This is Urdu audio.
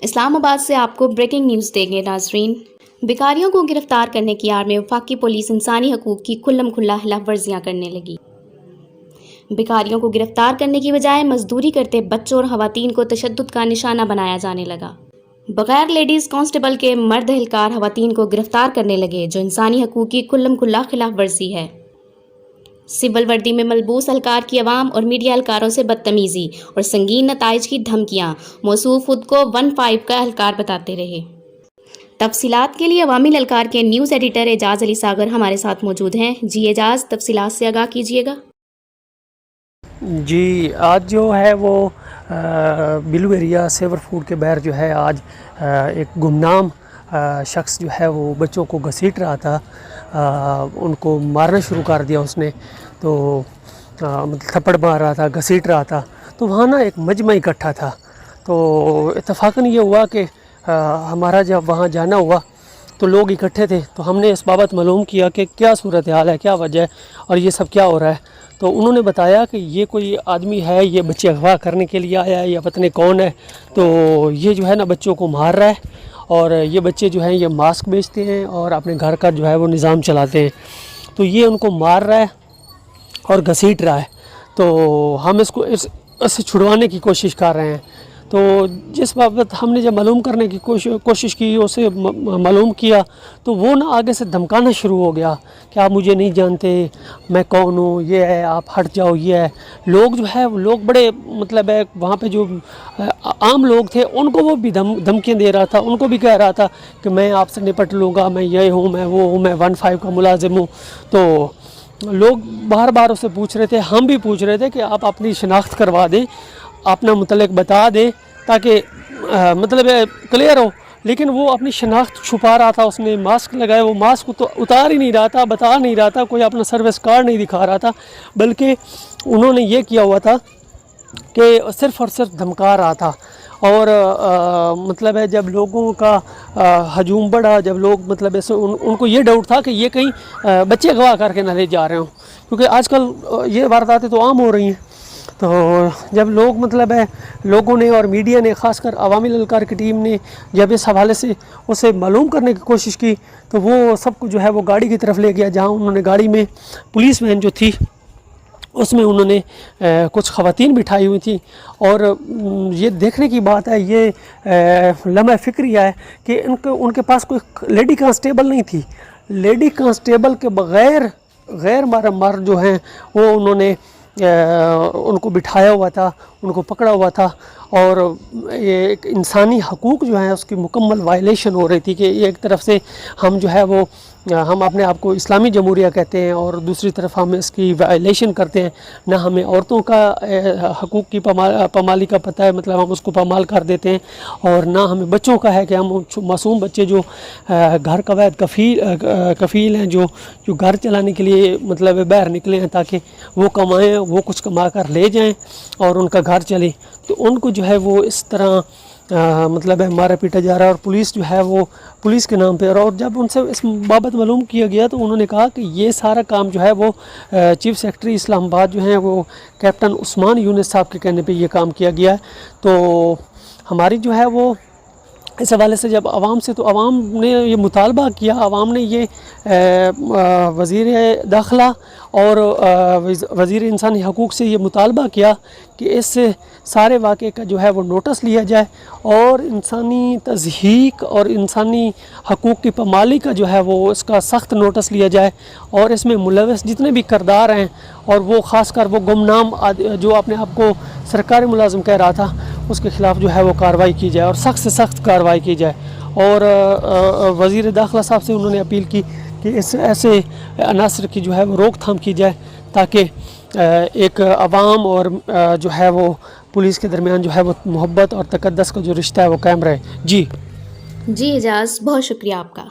اسلام آباد سے آپ کو بریکنگ نیوز دیں گے ناظرین۔ بیکاریوں کو گرفتار کرنے کی آڑ میں وفاقی پولیس انسانی حقوق کی کھلم کھلا خلاف ورزیاں کرنے لگی۔ بیکاریوں کو گرفتار کرنے کی بجائے مزدوری کرتے بچوں اور خواتین کو تشدد کا نشانہ بنایا جانے لگا۔ بغیر لیڈیز کانسٹیبل کے مرد اہلکار خواتین کو گرفتار کرنے لگے، جو انسانی حقوق کی کھلم کھلا خلاف ورزی ہے۔ سول وردی میں ملبوس اہلکار کی عوام اور میڈیا اہلکاروں سے بدتمیزی اور سنگین نتائج کی دھمکیاں، موصوف خود کو 15 کا اہلکار بتاتے رہے۔ تفصیلات کے لیے عوامی اہلکار کے نیوز ایڈیٹر اعجاز علی ساگر ہمارے ساتھ موجود ہیں۔ جی اعجاز، تفصیلات سے آگاہ کیجیے گا۔ جی، آج جو ہے وہ بلو ایریا سیور فوڈ کے باہر جو ہے آج ایک گمنام شخص جو ہے وہ بچوں کو گھسیٹ رہا تھا، ان کو مارنا شروع کر دیا اس نے، تو تھپڑ مار رہا تھا، گھسیٹ رہا تھا، تو وہاں نا ایک مجمع اکٹھا تھا، تو اتفاقاً یہ ہوا کہ ہمارا جب وہاں جانا ہوا تو لوگ اکٹھے تھے، تو ہم نے اس بابت معلوم کیا کہ کیا صورتحال ہے، کیا وجہ ہے اور یہ سب کیا ہو رہا ہے۔ تو انہوں نے بتایا کہ یہ کوئی آدمی ہے، یہ بچے اغوا کرنے کے لیے آیا ہے یا پتہ نہیں کون ہے، تو یہ جو ہے نا بچوں کو مار رہا ہے، اور یہ بچے جو ہیں یہ ماسک بیچتے ہیں اور اپنے گھر کا جو ہے وہ نظام چلاتے ہیں، تو یہ ان کو مار رہا ہے اور گھسیٹ رہا ہے۔ تو ہم اس کو اس سے چھڑوانے کی کوشش کر رہے ہیں۔ تو جس بابت ہم نے جب معلوم کرنے کی کوشش کی، اسے معلوم کیا، تو وہ نا آگے سے دھمکانا شروع ہو گیا کہ آپ مجھے نہیں جانتے، میں کون ہوں، یہ ہے، آپ ہٹ جاؤ، یہ ہے۔ لوگ جو ہے لوگ بڑے مطلب ہے وہاں پہ جو عام لوگ تھے ان کو وہ بھی دھمکیاں دے رہا تھا، ان کو بھی کہہ رہا تھا کہ میں آپ سے نپٹ لوں گا، میں یہ ہوں، میں وہ ہوں، میں 15 کا ملازم ہوں۔ تو لوگ بار بار اسے پوچھ رہے تھے، ہم بھی پوچھ رہے تھے کہ آپ اپنی شناخت کروا دیں، اپنا متعلق بتا دیں تاکہ مطلب کلیئر ہو، لیکن وہ اپنی شناخت چھپا رہا تھا۔ اس نے ماسک لگایا، وہ ماسک تو اتار ہی نہیں رہا تھا، بتا نہیں رہا تھا، کوئی اپنا سروس کارڈ نہیں دکھا رہا تھا، بلکہ انہوں نے یہ کیا ہوا تھا کہ صرف اور صرف دھمکا رہا تھا۔ اور مطلب ہے جب لوگوں کا ہجوم بڑھا، جب لوگ مطلب ایسے ان کو یہ ڈاؤٹ تھا کہ یہ کہیں بچے اغوا کر کے نہ لے جا رہے ہوں، کیونکہ آج کل یہ وارداتیں تو عام ہو رہی ہیں۔ تو جب لوگ مطلب ہے لوگوں نے اور میڈیا نے، خاص کر عوامی اہلکار کی ٹیم نے جب اس حوالے سے اسے معلوم کرنے کی کوشش کی، تو وہ سب کو جو ہے وہ گاڑی کی طرف لے گیا، جہاں انہوں نے گاڑی میں پولیس وین جو تھی اس میں انہوں نے کچھ خواتین بٹھائی ہوئی تھیں، اور یہ دیکھنے کی بات ہے، یہ لمحہ فکریہ ہے کہ ان کے پاس کوئی لیڈی کانسٹیبل نہیں تھی۔ لیڈی کانسٹیبل کے بغیر غیر مرد جو ہیں وہ انہوں نے ان کو بٹھایا ہوا تھا، ان کو پکڑا ہوا تھا، اور ایک انسانی حقوق جو ہیں اس کی مکمل وائلیشن ہو رہی تھی کہ ایک طرف سے ہم جو ہے وہ ہم اپنے آپ کو اسلامی جمہوریہ کہتے ہیں، اور دوسری طرف ہم اس کی وائلیشن کرتے ہیں، نہ ہمیں عورتوں کا حقوق کی پامالی کا پتہ ہے، مطلب ہم اس کو پامال کر دیتے ہیں، اور نہ ہمیں بچوں کا ہے کہ ہم معصوم بچے جو گھر قواعد کفیل ہیں، جو گھر چلانے کے لیے مطلب باہر نکلے ہیں تاکہ وہ کمائیں، وہ کچھ کما کر لے جائیں اور ان کا گھر چلے، تو ان کو جو ہے وہ اس طرح مطلب ہے مارا پیٹا جا رہا ہے، اور پولیس جو ہے وہ پولیس کے نام پہ، اور جب ان سے اس بابت معلوم کیا گیا تو انہوں نے کہا کہ یہ سارا کام جو ہے وہ چیف سیکرٹری اسلام آباد جو ہیں وہ کیپٹن عثمان یونس صاحب کے کہنے پہ یہ کام کیا گیا ہے۔ تو ہماری جو ہے وہ اس حوالے سے جب عوام سے، تو عوام نے یہ مطالبہ کیا، عوام نے یہ وزیر داخلہ اور وزیر انسانی حقوق سے یہ مطالبہ کیا کہ اس سارے واقعے کا جو ہے وہ نوٹس لیا جائے، اور انسانی تضحیک اور انسانی حقوق کی پامالی کا جو ہے وہ اس کا سخت نوٹس لیا جائے، اور اس میں ملوث جتنے بھی کردار ہیں، اور وہ خاص کر وہ گمنام جو اپنے آپ کو سرکاری ملازم کہہ رہا تھا، اس کے خلاف جو ہے وہ کارروائی کی جائے، اور سخت سے سخت کارروائی کی جائے۔ اور وزیر داخلہ صاحب سے انہوں نے اپیل کی کہ ایسے عناصر کی جو ہے وہ روک تھام کی جائے، تاکہ ایک عوام اور جو ہے وہ پولیس کے درمیان جو ہے وہ محبت اور تقدس کا جو رشتہ ہے وہ قائم رہے۔ جی اعجاز، بہت شکریہ آپ کا۔